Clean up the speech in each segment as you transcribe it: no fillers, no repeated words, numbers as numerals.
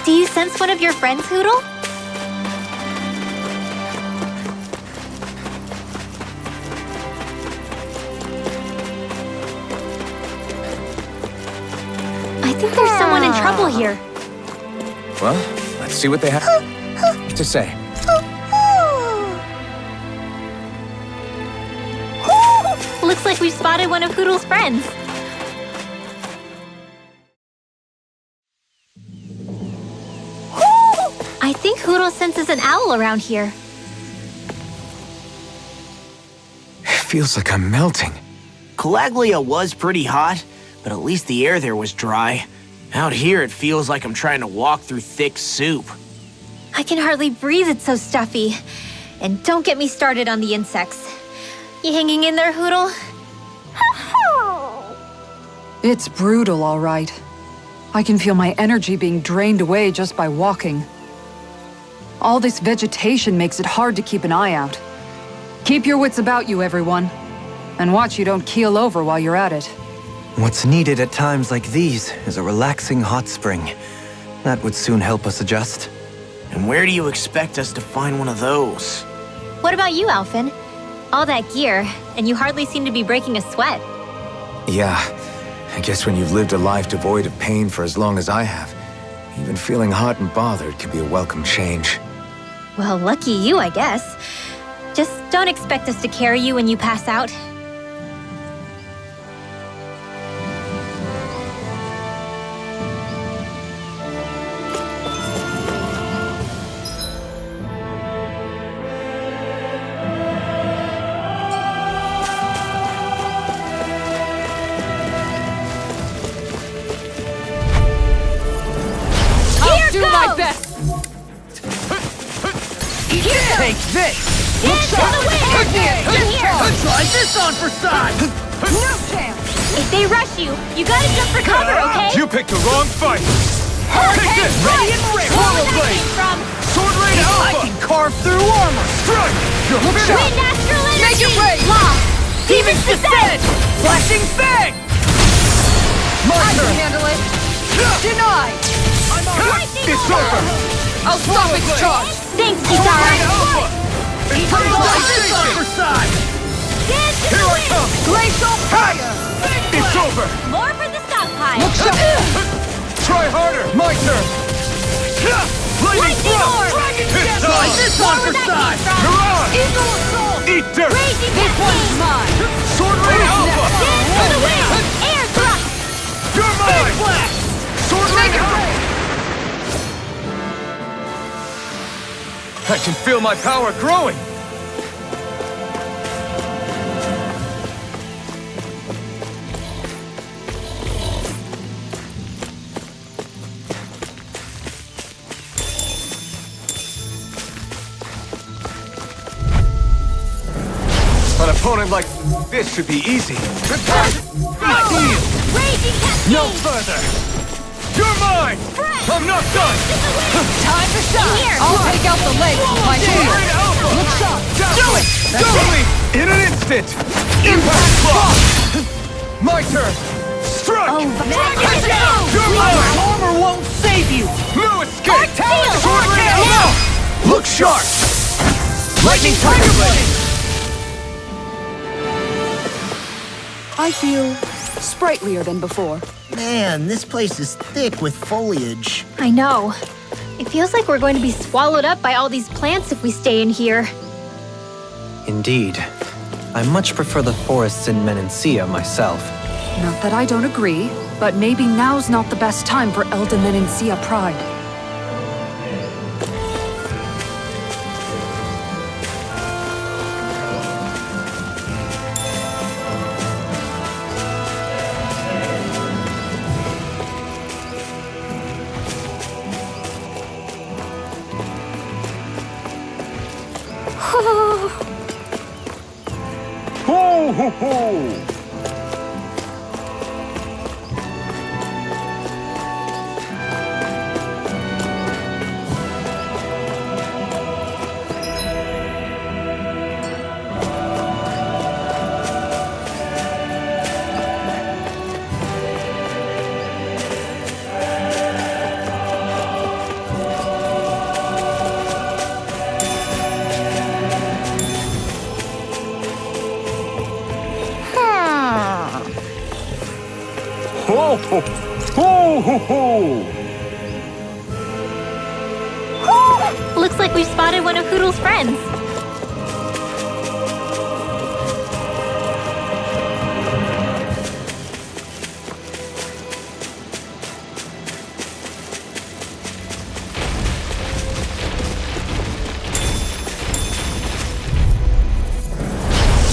Do you sense one of your friends, Hoodle? I think there's someone in trouble here. Well, let's see what they have to say. Looks like we've spotted one of Hoodle's friends. I think Hoodle senses an owl around here. It feels like I'm melting. Calaglia was pretty hot, but at least the air there was dry. Out here, it feels like I'm trying to walk through thick soup. I can hardly breathe, it's so stuffy. And don't get me started on the insects. You hanging in there, Hoodle? It's brutal, all right. I can feel my energy being drained away just by walking. All this vegetation makes it hard to keep an eye out. Keep your wits about you, everyone. And watch you don't keel over while you're at it. What's needed at times like these is a relaxing hot spring. That would soon help us adjust. And where do you expect us to find one of those? What about you, Alphen? All that gear, and you hardly seem to be breaking a sweat. Yeah, I guess when you've lived a life devoid of pain for as long as I have, even feeling hot and bothered can be a welcome change. Well, lucky you, I guess. Just don't expect us to carry you when you pass out. Take this! Look sharp! Try this on for size! No chance! If they rush you, you gotta jump for cover, okay? You picked the wrong fight! Take this! Ready and ready! Where that came from? Sword Rain I Alpha! can carve through armor! Strike! You're Look finished! sharp! Wind astral energy! Make it rain! Law! Demon's Descent! Flashing Fang! My I turn! can handle it! Denied! It's over! I'll stop its charge! Thanks, Rain Kisara! Alpha! Try this on for size! Here I come! Glacial fire! It's over! More for the stockpile! Look sharp! Try harder! My turn! Lightning orb! It's Try on! this on for size! You're on! Eagle assault! Eat dirt! Raging This one's cascade! mine! Sword Rain Alpha! Dance to the wind! Air thrust! You're mine! Sword Rain Alpha! I can feel my power growing! An opponent like this should be easy. Raging cascade! No further! You're mine! I'm not done! Time to shine! Here! I'll take out the legs with my Sword shield! Rain Alpha! Look sharp! Do it! Do it! In an instant! Impact block! My turn! Strike! Oh, You're My mine! armor won't save you! No escape! Seal! Sword Rain Alpha! Look sharp! Lightning Tiger Blade! I feel sprightlier than before. Man, this place is thick with foliage. I know. It feels like we're going to be swallowed up by all these plants if we stay in here. Indeed. I much prefer the forests in Menancia myself. Not that I don't agree, but maybe now's not the best time for Elda Menancia pride. Ho ho ho! Ho, ho, ho! Looks like we've spotted one of Hoodle's friends.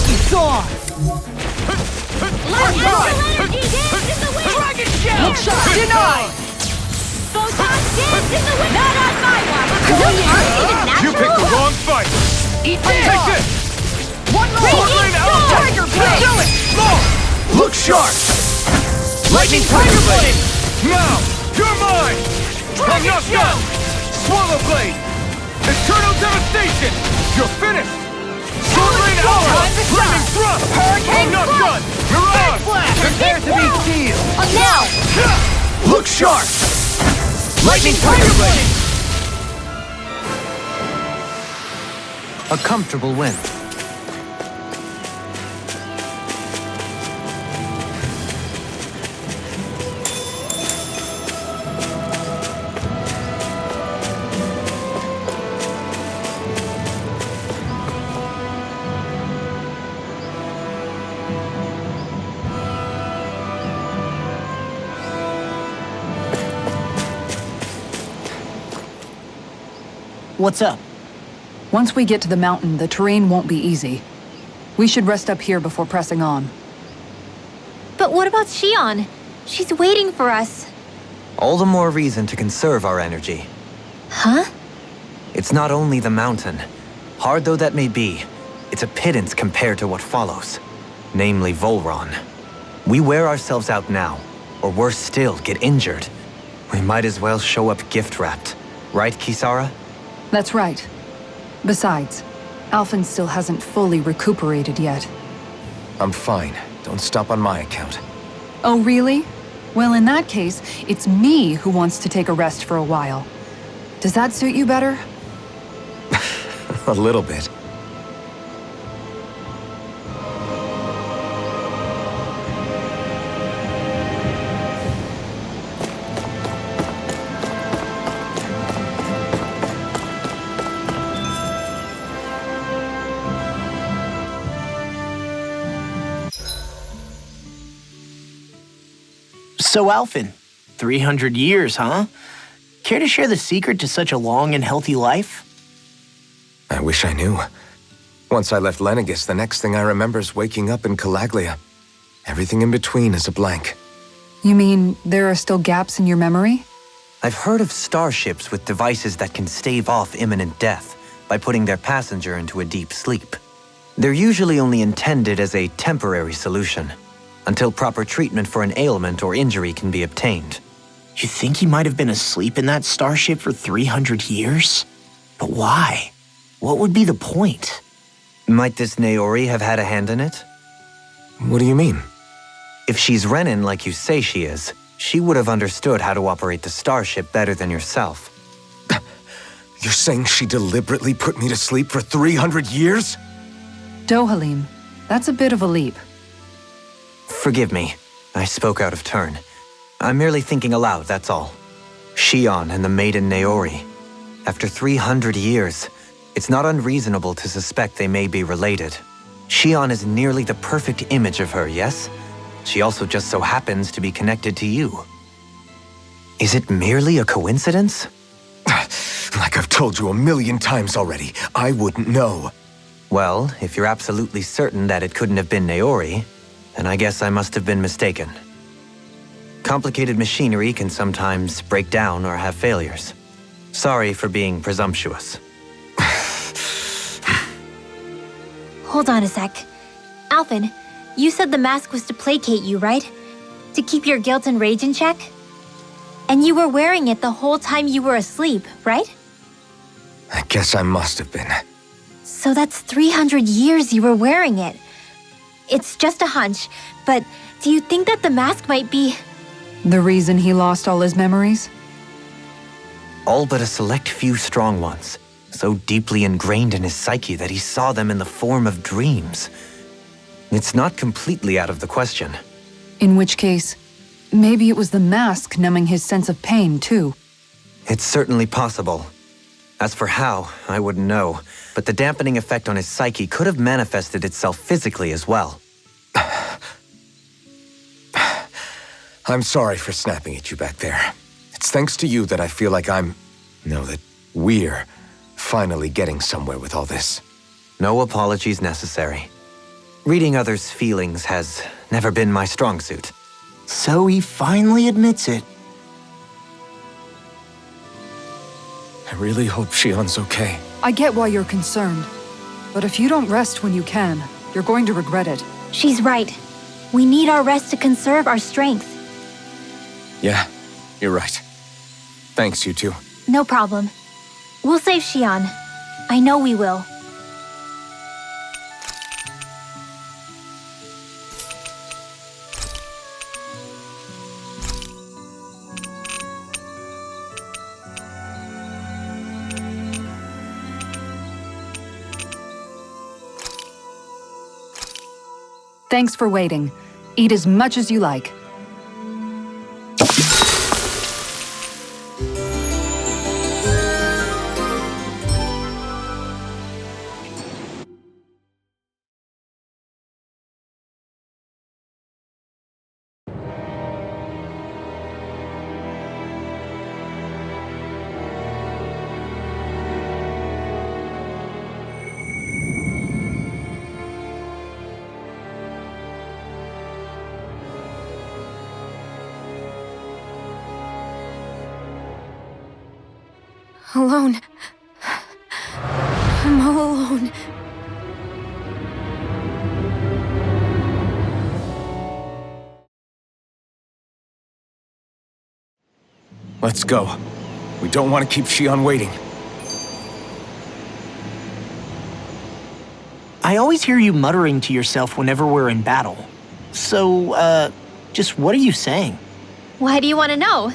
It's on! Let's go! Dragon shell! Hook shot denied! Photon dance in the wind! Not on my watch! Those aren't even natural! You picked the wrong fight! Eat Take this! this! One more! Sword arrow! Tiger blade! Do it! Look sharp! Lightning tiger blade! Now, you're mine! Dragon Enough shell! done! Swallow blade! Eternal devastation! You're finished! Sword rain hour! Time to Lightning shine! thrust! Hurricane Enough thrust! done! Mirage! Blast! Prepare to be sealed! Now! Look sharp! Lightning tiger blade! A comfortable win. What's up? Once we get to the mountain, the terrain won't be easy. We should rest up here before pressing on. But what about Shion? She's waiting for us. All the more reason to conserve our energy. Huh? It's not only the mountain. Hard though that may be, it's a pittance compared to what follows. Namely Volron. We wear ourselves out now, or worse still, get injured. We might as well show up gift-wrapped. Right, Kisara? That's right. Besides, Alphen still hasn't fully recuperated yet. I'm fine. Don't stop on my account. Oh, really? Well, in that case, it's me who wants to take a rest for a while. Does that suit you better? A little bit. So, Alphen, 300 years, huh? Care to share the secret to such a long and healthy life? I wish I knew. Once I left Lenegis, the next thing I remember is waking up in Calaglia. Everything in between is a blank. You mean there are still gaps in your memory? I've heard of starships with devices that can stave off imminent death by putting their passenger into a deep sleep. They're usually only intended as a temporary solution, until proper treatment for an ailment or injury can be obtained. You think he might have been asleep in that starship for 300 years? But why? What would be the point? Might this Naori have had a hand in it? What do you mean? If she's Renan like you say she is, she would have understood how to operate the starship better than yourself. You're saying she deliberately put me to sleep for 300 years? Dohalim, that's a bit of a leap. Forgive me, I spoke out of turn. I'm merely thinking aloud, that's all. Shion and the maiden Naori. After 300 years, it's not unreasonable to suspect they may be related. Shion is nearly the perfect image of her, yes? She also just so happens to be connected to you. Is it merely a coincidence? Like I've told you 1,000,000 times already, I wouldn't know. Well, if you're absolutely certain that it couldn't have been Naori, then I guess I must have been mistaken. Complicated machinery can sometimes break down or have failures. Sorry for being presumptuous. Hold on a sec. Alphen, you said the mask was to placate you, right? To keep your guilt and rage in check? And you were wearing it the whole time you were asleep, right? I guess I must have been. So that's 300 years you were wearing it. It's just a hunch, but do you think that the mask might be... The reason he lost all his memories? All but a select few strong ones, so deeply ingrained in his psyche that he saw them in the form of dreams. It's not completely out of the question. In which case, Maybe it was the mask numbing his sense of pain, too. It's certainly possible. As for how, I wouldn't know, but the dampening effect on his psyche could have manifested itself physically as well. I'm sorry for snapping at you back there. It's thanks to you that I feel like that we're finally getting somewhere with all this. No apologies necessary. Reading others' feelings has never been my strong suit. So he finally admits it. I really hope Shion's okay. I get why you're concerned. But if you don't rest when you can, you're going to regret it. She's right. We need our rest to conserve our strength. Yeah, you're right. Thanks, you two. No problem. We'll save Shion. I know we will. Thanks for waiting. Eat as much as you like. Alone. I'm all alone. Let's go. We don't want to keep Shion waiting. I always hear you muttering to yourself whenever we're in battle. So, just what are you saying? Why do you want to know?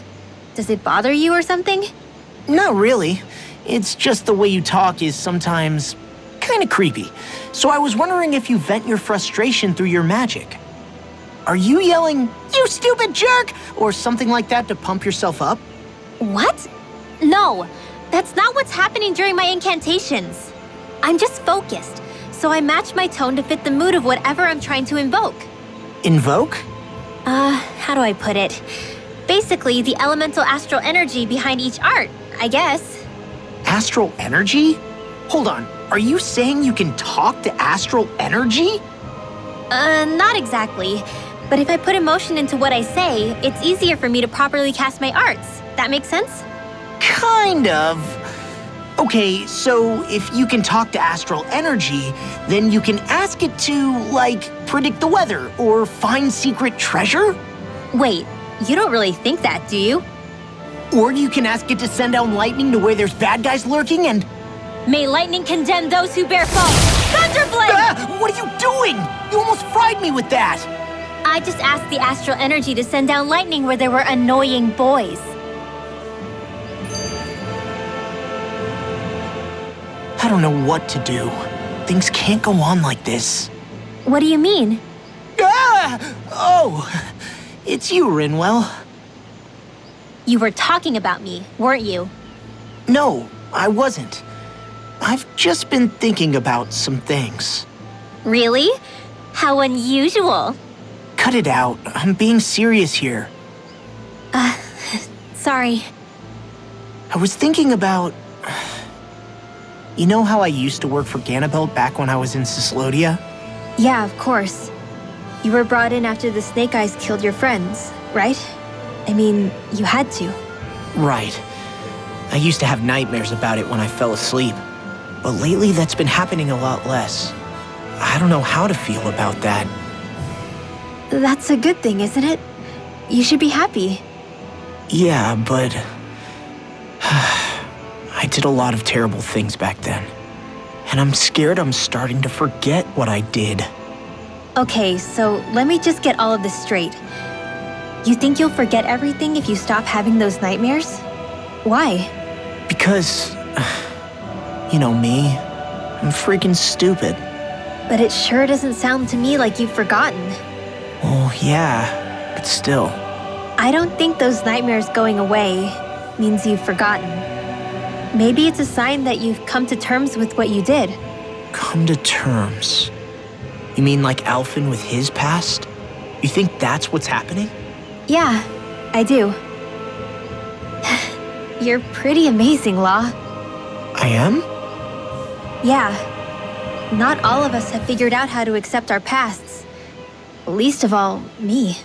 Does it bother you or something? Not really. It's just the way you talk is sometimes kind of creepy. So I was wondering if you vent your frustration through your magic. Are you yelling, "You stupid jerk," or something like that to pump yourself up? What? No, that's not what's happening during my incantations. I'm just focused, so I match my tone to fit the mood of whatever I'm trying to invoke. Invoke? How do I put it? Basically, the elemental astral energy behind each art, I guess. Astral energy? Hold on, are you saying you can talk to astral energy? Not exactly. But if I put emotion into what I say, it's easier for me to properly cast my arts. That makes sense? Kind of. Okay, so if you can talk to astral energy, then you can ask it to, like, predict the weather or find secret treasure? Wait, you don't really think that, do you? Or you can ask it to send down lightning to where there's bad guys lurking and... May lightning condemn those who bear false! Thunderblade! Ah, what are you doing? You almost fried me with that! I just asked the astral energy to send down lightning where there were annoying boys. I don't know what to do. Things can't go on like this. What do you mean? Ah! Oh, it's you, Rinwell. You were talking about me, weren't you? No, I wasn't. I've just been thinking about some things. Really? How unusual. Cut it out. I'm being serious here. Sorry. I was thinking about... You know how I used to work for Ganabelt back when I was in Cyslodia? Yeah, of course. You were brought in after the Snake Eyes killed your friends, right? I mean, you had to. Right. I used to have nightmares about it when I fell asleep. But lately that's been happening a lot less. I don't know how to feel about that. That's a good thing, isn't it? You should be happy. Yeah, but... I did a lot of terrible things back then. And I'm scared I'm starting to forget what I did. Okay, so let me just get all of this straight. You think you'll forget everything if you stop having those nightmares? Why? Because... You know me. I'm freaking stupid. But it sure doesn't sound to me like you've forgotten. Well, yeah, but still. I don't think those nightmares going away means you've forgotten. Maybe it's a sign that you've come to terms with what you did. Come to terms? You mean like Alphen with his past? You think that's what's happening? Yeah, I do. You're pretty amazing, Law. I am? Yeah. Not all of us have figured out how to accept our pasts. Least of all, me.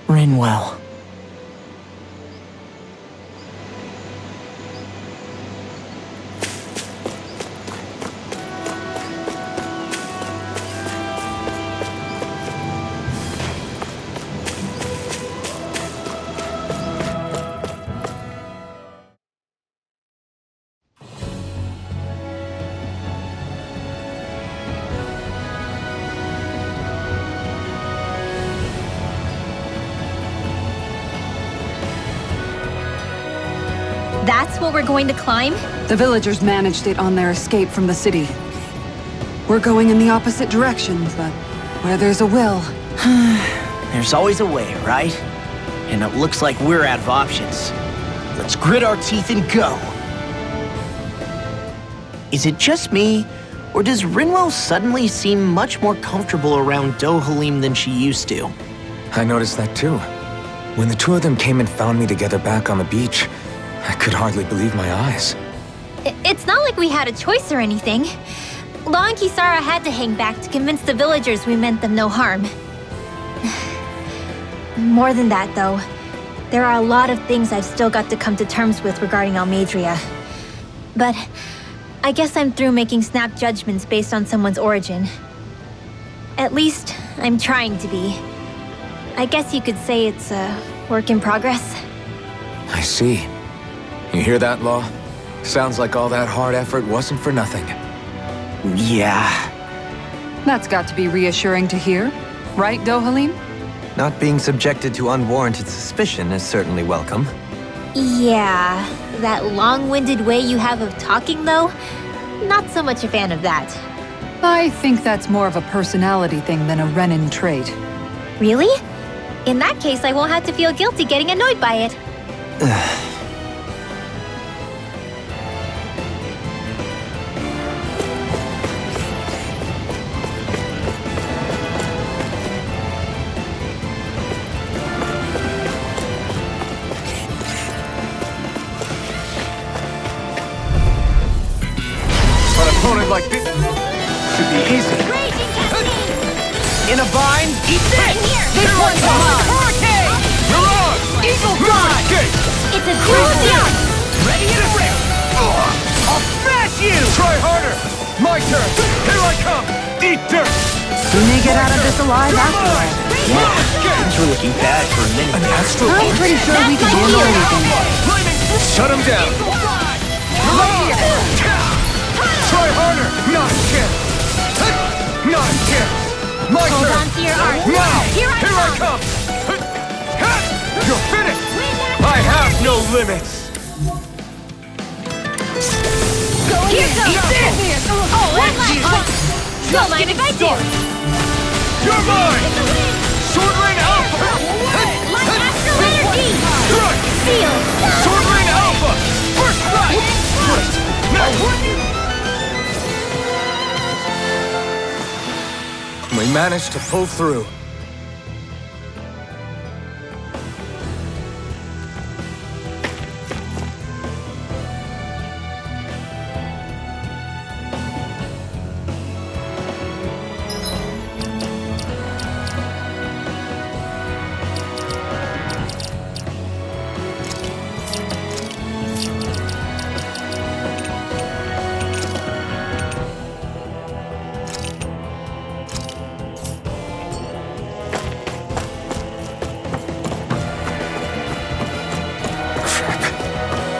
Rinwell. That's what we're going to climb? The villagers managed it on their escape from the city. We're going in the opposite direction, but where there's a will... There's always a way, right? And it looks like we're out of options. Let's grit our teeth and go. Is it just me, or does Rinwell suddenly seem much more comfortable around Dohalim than she used to? I noticed that too. When the two of them came and found me together back on the beach, I could hardly believe my eyes. It's not like we had a choice or anything. Law and Kisara had to hang back to convince the villagers we meant them no harm. More than that, though, there are a lot of things I've still got to come to terms with regarding Almadria. But I guess I'm through making snap judgments based on someone's origin. At least, I'm trying to be. I guess you could say it's a work in progress. I see. You hear that, Law? Sounds like all that hard effort wasn't for nothing. Yeah. That's got to be reassuring to hear. Right, Dohalim? Not being subjected to unwarranted suspicion is certainly welcome. Yeah, that long-winded way you have of talking, though, not so much a fan of that. I think that's more of a personality thing than a Renan trait. Really? In that case, I won't have to feel guilty getting annoyed by it. Like this should be easy. In a vine, eat this! This one's mine! Hurricane! Mirage! Eagle Fly! It's a cool jump! Ready to rip! I'll smash you! Try harder! My turn! Here I come! Eat dirt! We may get out of this alive after all. Yeah, things were looking bad for a minute. An astral I'm pretty sure we can handle anything. Shut him down! Mirage! Try harder! Not a chance! Not a chance! My Hold turn! on to your art. Now! Here I come! You're finished! I have no limits! Here goes! Oh, one last! Don't mind if I do! You're mine! Sword Rain Alpha! Light astral energy! Strike! Seal! Sword Rain Alpha! First strike! Great! Now! We managed to pull through.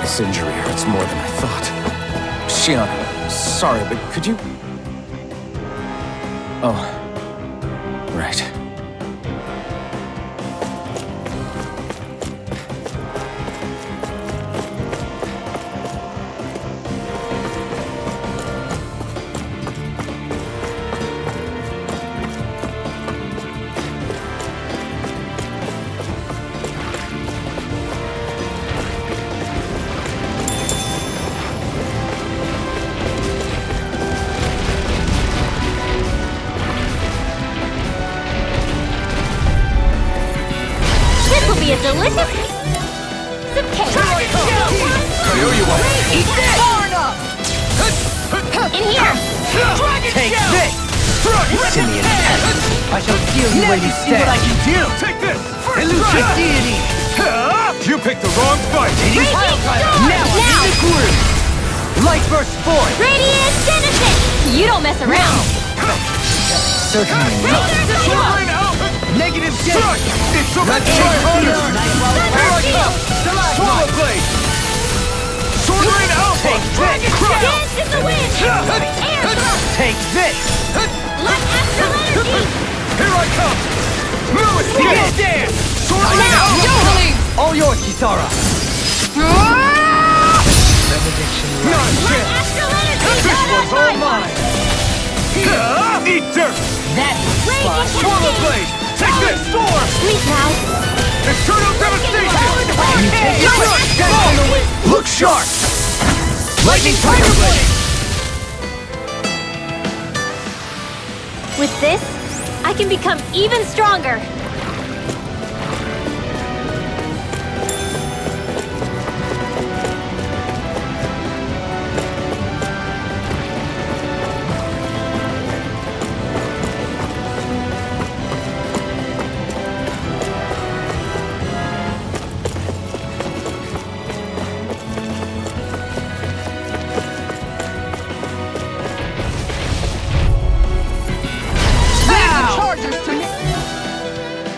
This injury hurts more than I thought. Shion, sorry, but could you... Oh, right. to me in the past. I shall steal you where you stand. What I can do. Take this! Elusive deity. You picked the wrong fight! Now I'm in the groove. Light burst forth. Radiant Genesis! You don't mess around. Certainly not. Sword Rain Alpha! Negative Strike! J. It's over! Try harder! Here I come! Swallow Blade! Sword Rain Alpha! Take this. Dance in the wind! Air thrust! Take this. Light astral energy! Here I come! Lewis! Begin dance. Sword Rain Alpha! All yours, Kisara. Not Light yet! astral energy! This one's all mine! Eat dirt! That's the spot. Swallow Blade! Take this! Storm! Sleep now. Eternal Devastation! Look sharp. Lightning Tiger Blade. With this, I can become even stronger.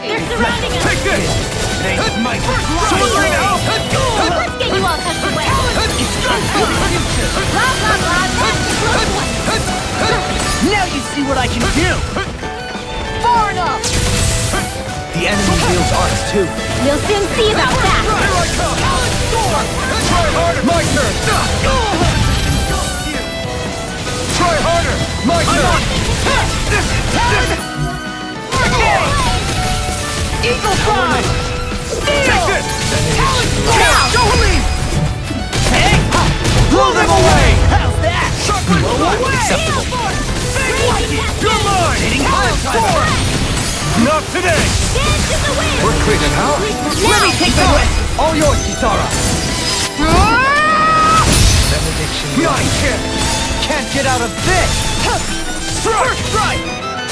They're surrounding us. Take this! Thanks, Mike. Sword Rain Alpha! Let's get you all tucked away. Blah, blah, blah. That's the close one. Now you see what I can do. Far enough. The enemy wields arts too. We'll soon see about that. Here I come! Try harder! My turn! Try harder! My turn! Eagle Fly. Take this! Hey! Blow them away! How's that? Blow away! Acceptable. You're mine! Hitting hard. Not today! Dance in the wind. We're cleaning out. Let me take the win. All yours, Kisara. Not yet! Can't get out of this. Strike!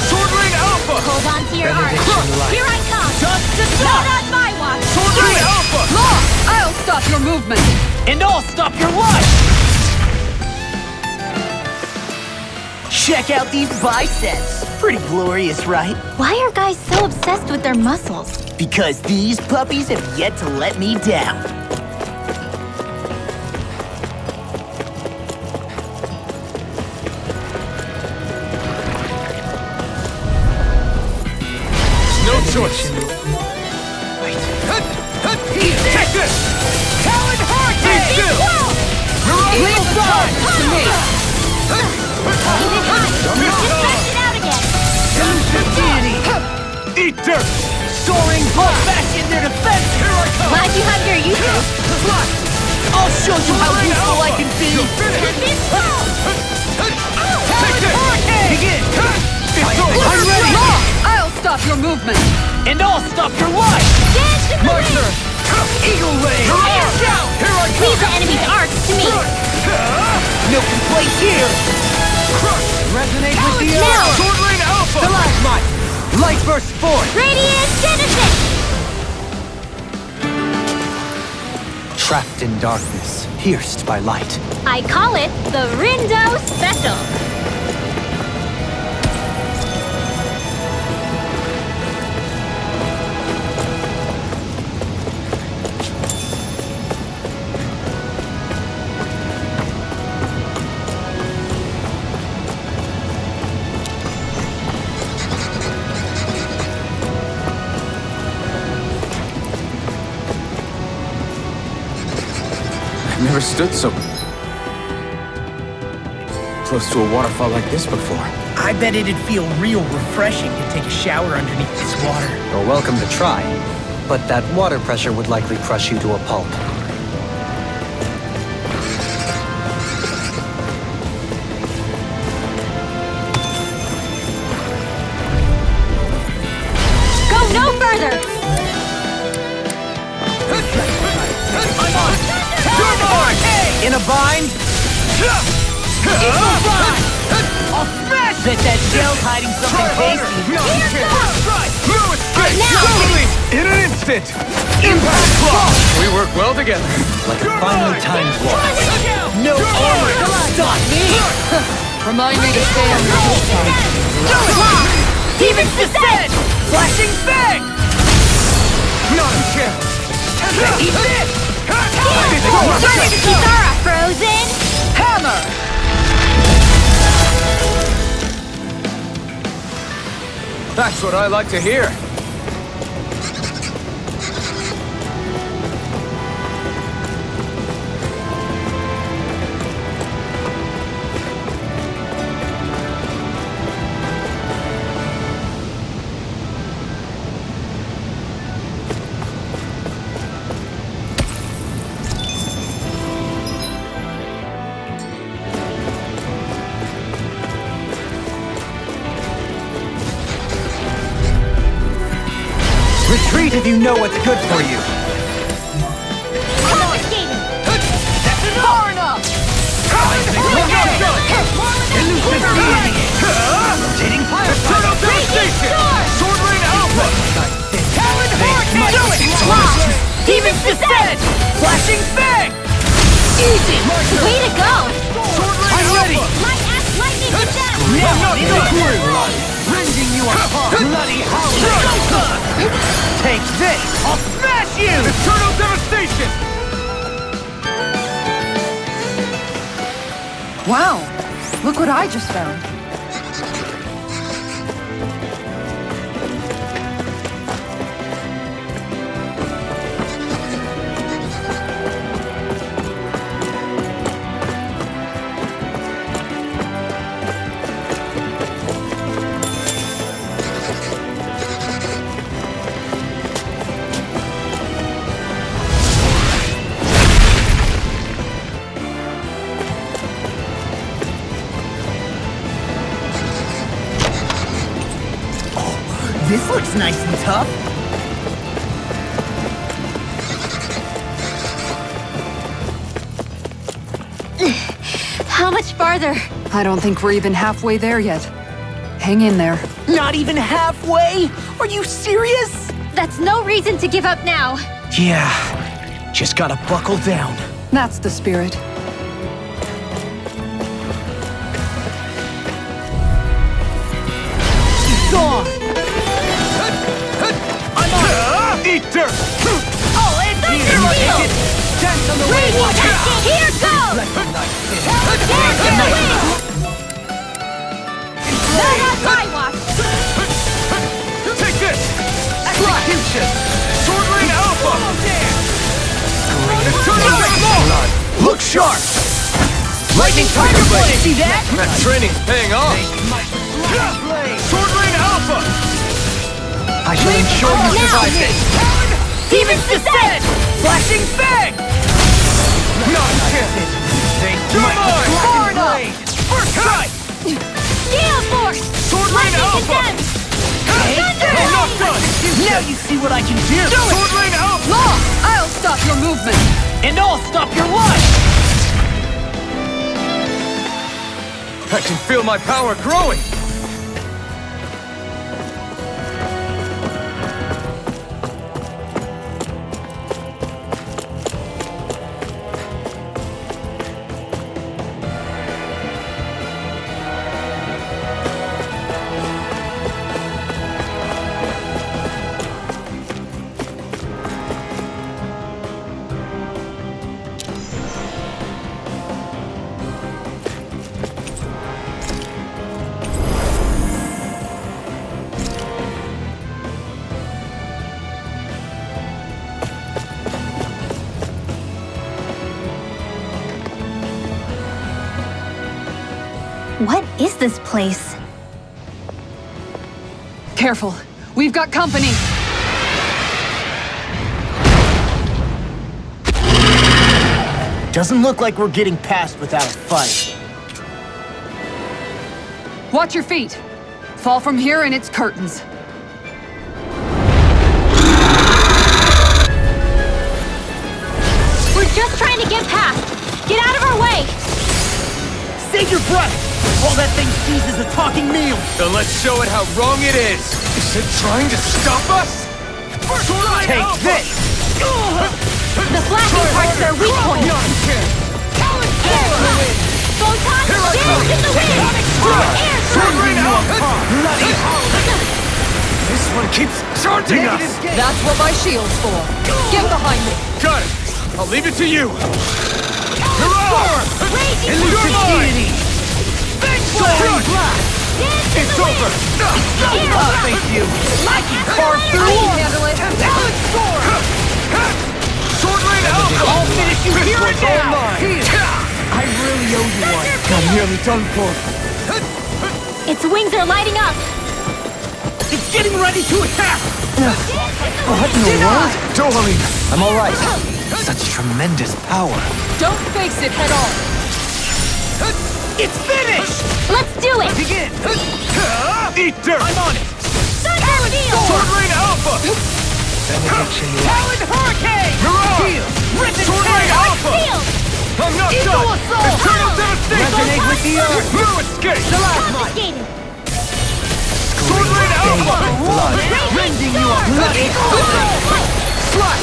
Sword Rain Alpha! Hold on to your art. Benediction light. Here I come. Just to Not stop. on my watch. Sword Rain Alpha! I'll stop your movement. And I'll stop your life. Check out these biceps. Pretty glorious, right? Why are guys so obsessed with their muscles? Because these puppies have yet to let me down. No choice! Take this! Talon Be still! You're on Leave the time to me. Keep it hot. Just stretch it out again. Elusive deity. Eat dirt! Soaring blood back in their defense. Here I come! Glad you have your uses. I'll show you how Sword Rain useful I Alpha! can be. You're finished! This fall. Take this! Begin. It's over! I'm ready. I'll stop your movement. And I'll stop your life. Dance in the My wind. turn! Eagle Ray. Air down. Here I come! Leave the enemy's arts to me. No complaints here. Crush! Resonate with the Now. air. Sword Rain Alpha! Stalagmite. Light burst forth. Radiant Genesis. Trapped in darkness, pierced by light. I call it the Rindo Special. I've never stood so close to a waterfall like this before. I bet it'd feel real refreshing to take a shower underneath this water. You're welcome to try, but that water pressure would likely crush you to a pulp. Go no further. In a bind. Eagle Fly. I'll smash Bet that shell's hiding something tasty. No escape! No escape! Now! Release in an instant! Impact block! We work well together. Like a finely timed walk. No armor to stop me! Remind me to stay on your good side. Demon's Descent! Flashing Fang! Not a chance! Eat this! Kisara, frozen! Hammer! That's what I like to hear. Retreat if you know what's good for you. Confiscating! That's far enough! Rotating fire! Eternal devastation! Sword Rain Alpha! Talon Vortex! Do it! Demon's Descent! Flashing Fang! Easy! Way to go! Sword Rain I'm ready! Alpha! My ass lightning to death! Now in the blood! Rending you apart! Bloody howling! Take this! I'll smash you! Eternal devastation! Wow, look what I just found. This looks nice and tough. How much farther? I don't think we're even halfway there yet. Hang in there. Not even halfway? Are you serious? That's no reason to give up now. Yeah, just gotta buckle down. That's the spirit. Gone! I'm on! Eat dirt! Oh, it's Thunder wheel! Dance on the way! Radiant casting! Here goes! Let the night in! Dance in the wind! Not on my watch! Take this! Execution! Sword Rain Alpha! Eternal Blood! Blood! Look sharp! Lightning Tiger Blade! See that? That training's paying off! Sword Rain Alpha! I shall ensure you survive this. Demon's Descent! Flashing Fang! Not a chance! You're mine! Far enough! First strike! Gale Force! Sword Rain Lightning Alpha! Descent! I'm not done! Now you see what I can do. Sword Rain Alpha! Law, I'll stop your movement. And I'll stop your life! I can feel my power growing! What is this place? Careful, we've got company. Doesn't look like we're getting past without a fight. Watch your feet. Fall from here and it's curtains. We're just trying to get past. Get out of our way! Save your breath! All that thing sees is a talking meal! Then let's show it how wrong it is! Is it trying to stop us? Take this! The flashing parts are weak point. Photon shield in the wind! Air This one keeps charging us! That's what my shield's for. Get behind me. Got it! I'll leave it to you! Raging Elucidity! Soaring blast! It's over! Thank you! I can carve I through! can handle it. Talon sword! Sword Rain Alpha! I'll finish you here and now! I really owe you one. I'm nearly done for. Its wings are lighting up! It's getting ready to attack! What in the world? Dohalim! I'm all right. Such tremendous power. Don't face it head on. It's finished! Let's do it! Begin! Eat dirt! I'm on it! Thunder Field! Sword Rain Alpha! Talon Hurricane! Mirage! Rip and Sword Rain tear! Alpha! Field! I'm not Eagle done! Assault! Eternal Devastation! Resonate with the earth! No escape! Confiscated! Sword Rain Alpha! Rending you a bloody Slash!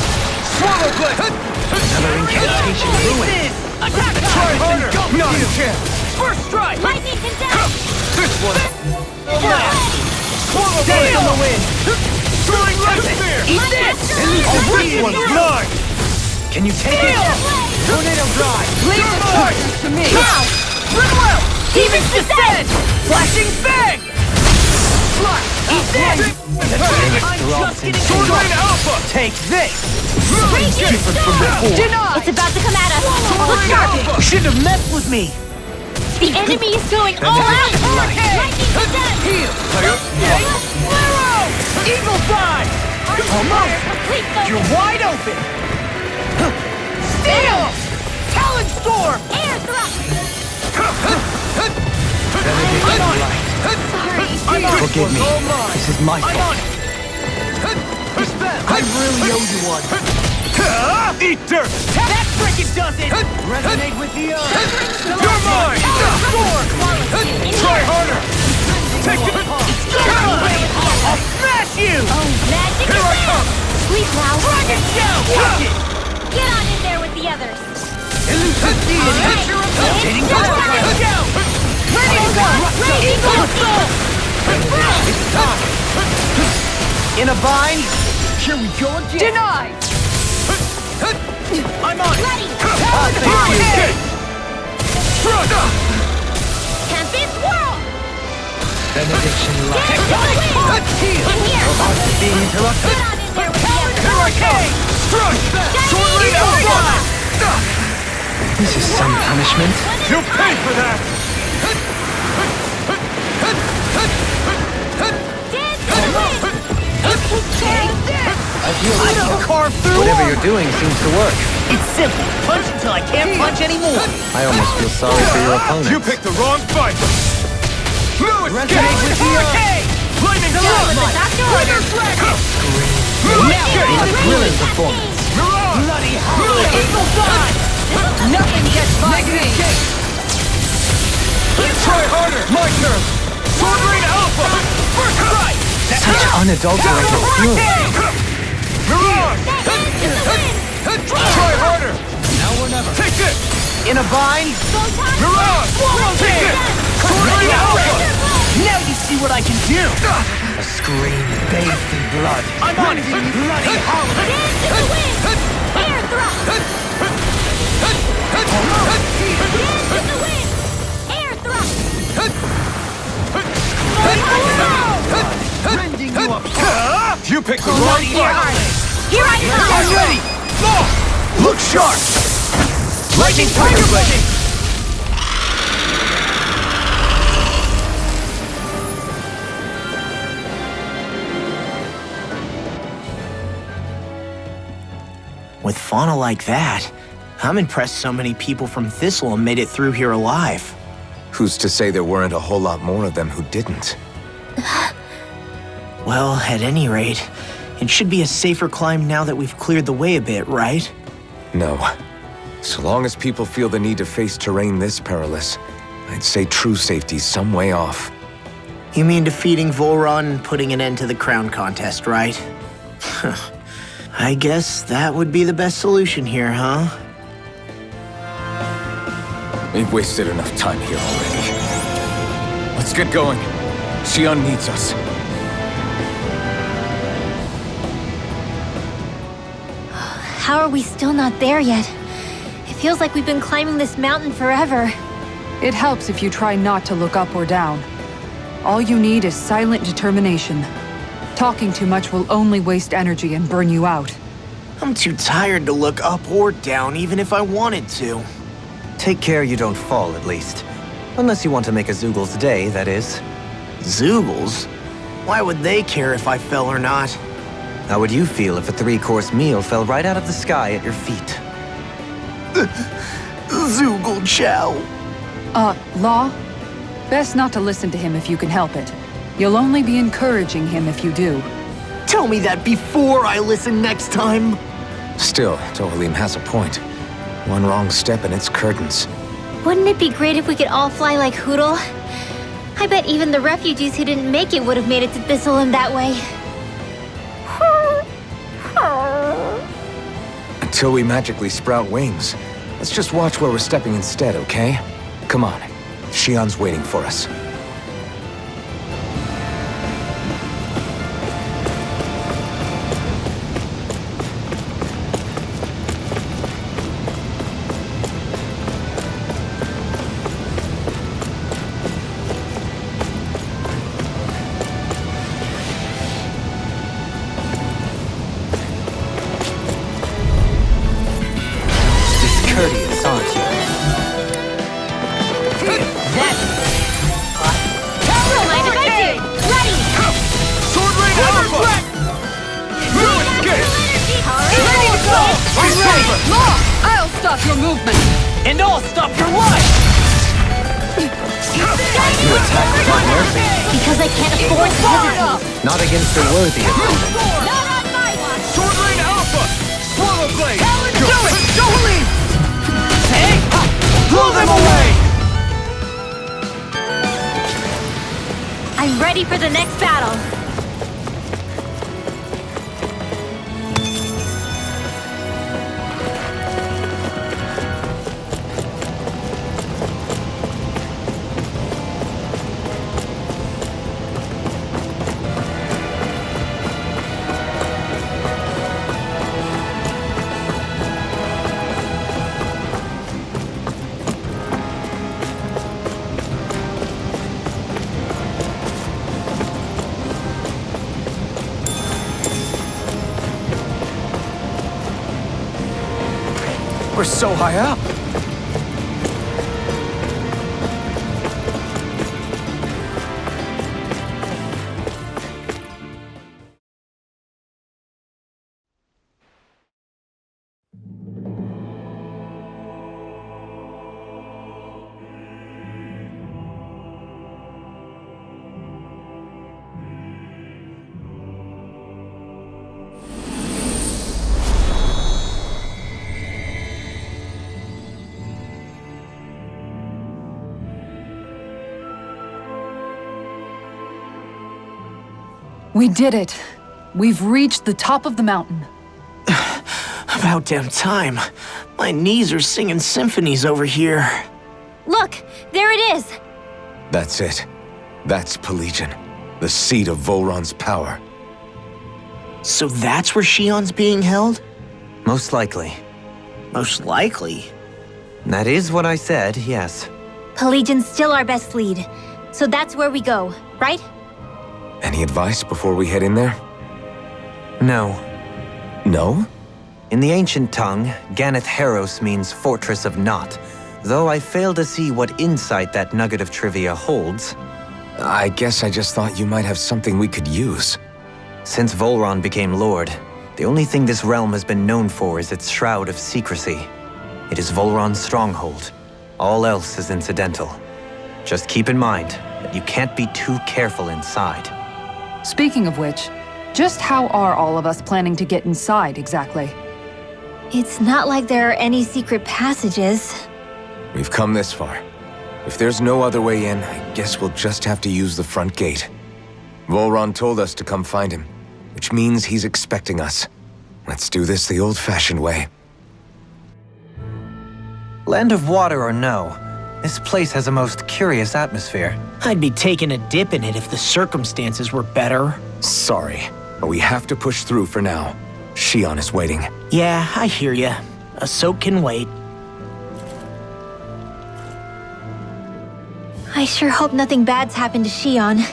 Swallow Blade! Another incantation ruined! Attack! Try harder! Not a chance! First strike! Lightning condemned! This one! Swallow Stay Blade! on the wind! Throwing Red Spear! Eat this! This one's mine! Can you take it? Tornado Drive! Leave the charges to me. Ridwell! Demons Descend! Flashing Fang! Slash! Eat this! I'm just getting Sword Rain started! Alpha! Take this! Different from before! Denied. It's about to come at us! Sword Look Rain sharp! Alpha! You shouldn't have messed with me! The enemy is going all out! Lightning condemned! Heal! Fire! Flare! Eagle Fly! Almost! Complete focus! You're wide open! Steel! Talon Storm! Air thrust! Forgive me. This is my I'm fault. on it! I really owe you one. Eat dirt! That frickin' does it! Resonate with the earth! You're mine! Try harder! Take it! I'll smash you! Oh, magic Here I is come! Sleep now! Dragon Shell! Watch it! Get on in there with the others! Elucidity! Rotating Dragon Shell! Ready to go! Eagle Assault! It's time! In a bind? Here we go again! Denied. I'm on it! Ready! Hurricane! Tempest Whirl! Benediction light. Tectonic Punch! In here! Being interrupted. Get on in there with the others! Hurricane! Strike! Sword Rain Eagle Alpha! Blast! This is some punishment. You'll pay for that! Dance to the wind! Take this! I feel I can carve through whatever armor. you're doing seems to work. It's simple. Punch until I can't punch anymore. I almost feel sorry for your opponent. You picked the wrong fight! No escape! Resonate with the earth. Lightning With Storm! the doctor orders! A thrilling performance. Bloody hell! Eagle Dive! Nothing gets by me. Try harder! My turn! Sword Rain Alpha! First strike! Such unadulterated fury. Mirage! Dance to the wind! Try harder! Now or never. Take this! In a bind? Photon Mirage! Take this! Sword Rain Alpha! Now you see what I can do. A scream bathed in blood. I'm on it. Bloody holiday. Dance to the wind! Air thrust! Dance to the wind! Air thrust! Rending you apart. You picked the wrong fight! Here I come! I'm ready! Look sharp! Lightning Tiger Blade! With fauna like that, I'm impressed so many people from Thistle made it through here alive. Who's to say there weren't a whole lot more of them who didn't? Well, at any rate, it should be a safer climb now that we've cleared the way a bit, right? No. So long as people feel the need to face terrain this perilous, I'd say true safety's some way off. You mean defeating Volron and putting an end to the crown contest, right? I guess that would be the best solution here, huh? We've wasted enough time here already. Let's get going. Xion needs us. How are we still not there yet? It feels like we've been climbing this mountain forever. It helps if you try not to look up or down. All you need is silent determination. Talking too much will only waste energy and burn you out. I'm too tired to look up or down, even if I wanted to. Take care you don't fall, at least. Unless you want to make a Zoogel's day, that is. Zoogles? Why would they care if I fell or not? How would you feel if a 3-course meal fell right out of the sky at your feet? Zoogle chow. Law? Best not to listen to him if you can help it. You'll only be encouraging him if you do. Tell me that before I listen next time. Still, Tohalim has a point. One wrong step and it's curtains. Wouldn't it be great if we could all fly like Hootle? I bet even the refugees who didn't make it would have made it to Thistleland that way. Until we magically sprout wings, let's just watch where we're stepping instead, okay? Come on. Xion's waiting for us. Discourteous, aren't you? I'll stop your movement! And I'll stop your life! You attack without mercy. Because I can't afford to hesitate. Not against a worthy opponent. Not on my watch! Sword Rain Alpha! Swallow Blade! Do it! Don't leave! Hey! Blow them away! I'm ready for the next battle. We're so high up. We did it. We've reached the top of the mountain. About damn time. My knees are singing symphonies over here. Look, there it is. That's it. That's Pelegion, the seat of Volron's power. So that's where Xion's being held? Most likely. Most likely. That is what I said, yes. Pelegion's still our best lead. So that's where we go, right? Any advice before we head in there? No. No? In the ancient tongue, Ganath Haros means Fortress of Naught, though I fail to see what insight that nugget of trivia holds. I guess I just thought you might have something we could use. Since Volron became Lord, the only thing this realm has been known for is its shroud of secrecy. It is Volron's stronghold. All else is incidental. Just keep in mind that you can't be too careful inside. Speaking of which, just how are all of us planning to get inside exactly? It's not like there are any secret passages. We've come this far. If there's no other way in, I guess we'll just have to use the front gate. Volron told us to come find him, which means he's expecting us. Let's do this the old-fashioned way. Land of water or no, this place has a most curious atmosphere. I'd be taking a dip in it if the circumstances were better. Sorry, but we have to push through for now. Shion is waiting. Yeah, I hear ya. A soak can wait. I sure hope nothing bad's happened to Shion.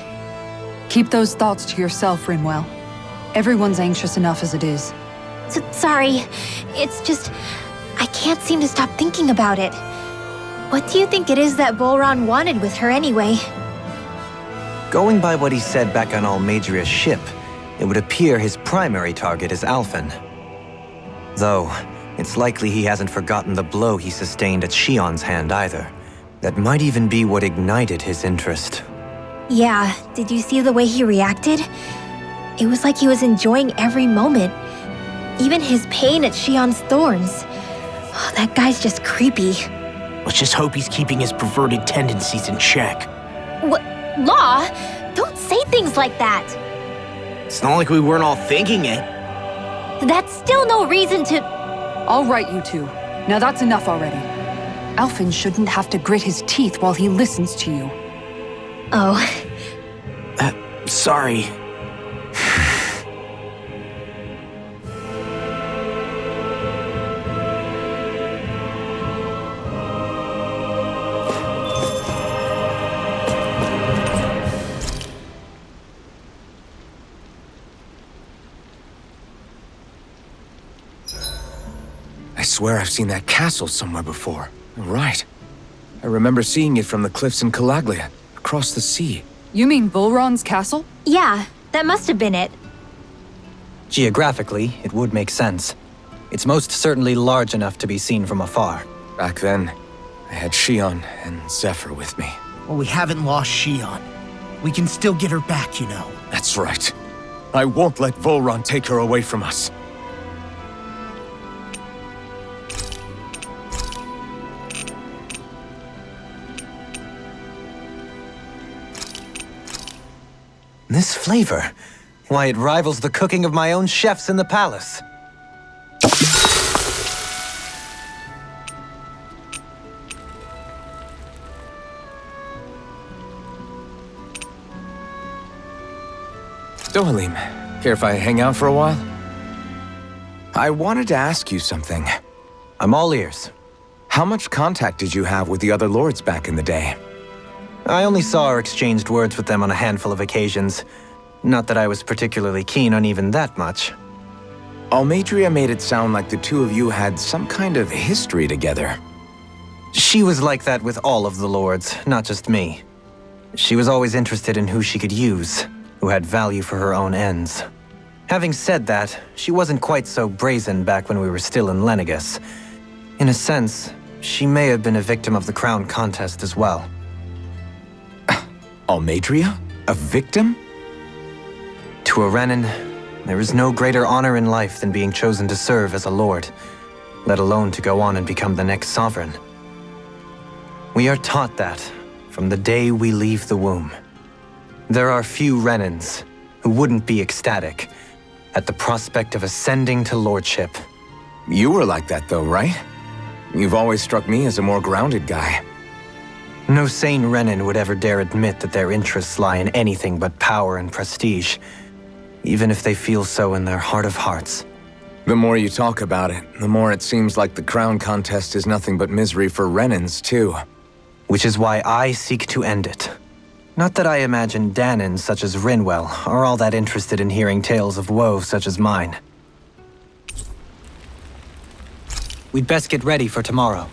Keep those thoughts to yourself, Rinwell. Everyone's anxious enough as it is. Sorry. It's just... I can't seem to stop thinking about it. What do you think it is that Volron wanted with her anyway? Going by what he said back on Almadria's ship, it would appear his primary target is Alphen. Though, it's likely he hasn't forgotten the blow he sustained at Shion's hand either. That might even be what ignited his interest. Yeah, did you see the way he reacted? It was like he was enjoying every moment. Even his pain at Shion's thorns. Oh, that guy's just creepy. Let's just hope he's keeping his perverted tendencies in check. What? Law? Don't say things like that. It's not like we weren't all thinking it. That's still no reason to... All right, you two. Now that's enough already. Alphen shouldn't have to grit his teeth while he listens to you. Oh. Sorry. I swear I've seen that castle somewhere before. Right. I remember seeing it from the cliffs in Calaglia, across the sea. You mean Volron's castle? Yeah, that must have been it. Geographically, it would make sense. It's most certainly large enough to be seen from afar. Back then, I had Shion and Zephyr with me. Well, we haven't lost Shion. We can still get her back, you know. That's right. I won't let Volron take her away from us. This flavor, why, it rivals the cooking of my own chefs in the palace. Dohalim, care if I hang out for a while? I wanted to ask you something. I'm all ears. How much contact did you have with the other lords back in the day? I only saw or exchanged words with them on a handful of occasions. Not that I was particularly keen on even that much. Almadria made it sound like the two of you had some kind of history together. She was like that with all of the lords, not just me. She was always interested in who she could use, who had value for her own ends. Having said that, she wasn't quite so brazen back when we were still in Lenegus. In a sense, she may have been a victim of the crown contest as well. Almadria? A victim? To a Renan, there is no greater honor in life than being chosen to serve as a lord, let alone to go on and become the next sovereign. We are taught that from the day we leave the womb. There are few Renans who wouldn't be ecstatic at the prospect of ascending to lordship. You were like that though, right? You've always struck me as a more grounded guy. No sane Renan would ever dare admit that their interests lie in anything but power and prestige, even if they feel so in their heart of hearts. The more you talk about it, the more it seems like the crown contest is nothing but misery for Renans, too. Which is why I seek to end it. Not that I imagine Dahnan such as Rinwell are all that interested in hearing tales of woe such as mine. We'd best get ready for tomorrow.